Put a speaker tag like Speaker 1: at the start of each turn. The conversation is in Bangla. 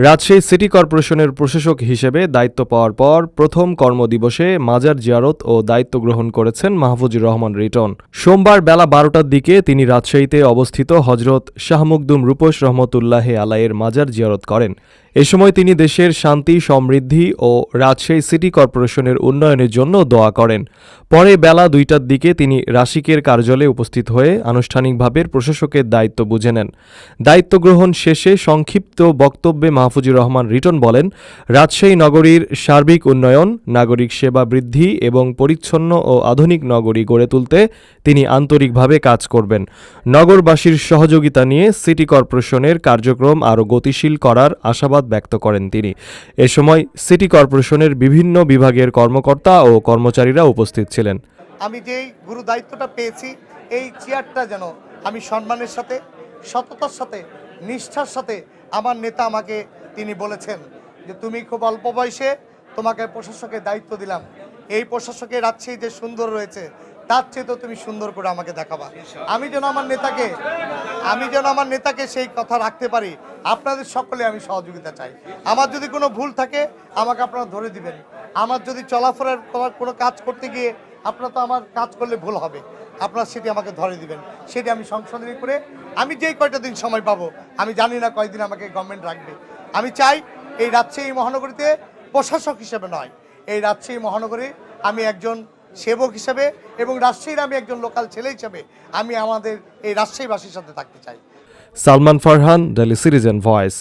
Speaker 1: রাজশাহী সিটি কর্পোরেশনের প্রশাসক হিসেবে দায়িত্ব পাওয়ার পর প্রথম কর্মদিবসে মাজার জিয়ারত ও দায়িত্ব গ্রহণ করেছেন মাহফুজুর রহমান রিটন। সোমবার বেলা ১২টার দিকে তিনি রাজশাহীতে অবস্থিত হজরত শাহ মুকদুম রূপস রহমতুল্লাহে আলাইয়ের মাজার জিয়ারত করেন। এ সময় তিনি দেশের শান্তি, সমৃদ্ধি ও রাজশাহী সিটি কর্পোরেশনের উন্নয়নের জন্য দোয়া করেন। পরে বেলা ২টার দিকে তিনি রাশিকের কার্যালয়ে উপস্থিত হয়ে আনুষ্ঠানিকভাবে প্রশাসকের দায়িত্ব বুঝে নেন। দায়িত্ব গ্রহণ শেষে সংক্ষিপ্ত বক্তব্যে মাহফুজুর রহমান রিটন বলেন, রাজশাহী নগরীর সার্বিক উন্নয়ন, নাগরিক সেবা বৃদ্ধি এবং পরিচ্ছন্ন ও আধুনিক নগরী গড়ে তুলতে তিনি আন্তরিকভাবে কাজ করবেন। নগরবাসীর সহযোগিতা নিয়ে সিটি কর্পোরেশনের কার্যক্রম আরও গতিশীল করার আশাবাদ ব্যক্ত করেন তিনি। এ সময় সিটি কর্পোরেশনের বিভিন্ন বিভাগের কর্মকর্তা ও কর্মচারীরা উপস্থিত ছিলেন।
Speaker 2: আমি যেই গুরু দায়িত্বটা পেয়েছি, এই চেয়ারটা যেন আমি সম্মানের সাথে, সততার সাথে, নিষ্ঠার সাথে, আমার নেতা আমাকে তিনি বলেছেন যে তুমি খুব অল্প বয়সে তোমাকে প্রশাসকের দায়িত্ব দিলাম, এই প্রশাসকের রাজশাহী যে সুন্দর রয়েছে তার চেয়ে তো তুমি সুন্দর করে আমাকে দেখাবা। আমি যেন আমার নেতাকে সেই কথা রাখতে পারি। আপনাদের সকলে আমি সহযোগিতা চাই। আমার যদি কোনো ভুল থাকে আমাকে আপনারা ধরে দিবেন। আমার যদি চলাফেরার কোনো কাজ করতে গিয়ে আপনারা তো আমার কাজ করলে ভুল হবে, আপনারা সেটি আমাকে ধরে দিবেন। সেটি আমি সংশোধনী করে আমি যেই কয়টা দিন সময় পাবো, আমি জানি না কয়দিন আমাকে গভর্নমেন্ট রাখবে। আমি চাই এই রাজশাহী মহানগরীতে প্রশাসক হিসেবে নয়, এই রাজশাহী মহানগরী আমি একজন সেবক হিসেবে এবং রাজশাহীর আমি একজন লোকাল ছেলে হিসেবে আমি আমাদের এই রাজশাহীবাসীর সাথে থাকতে চাই।
Speaker 1: Salman Farhan, daily citizen voice.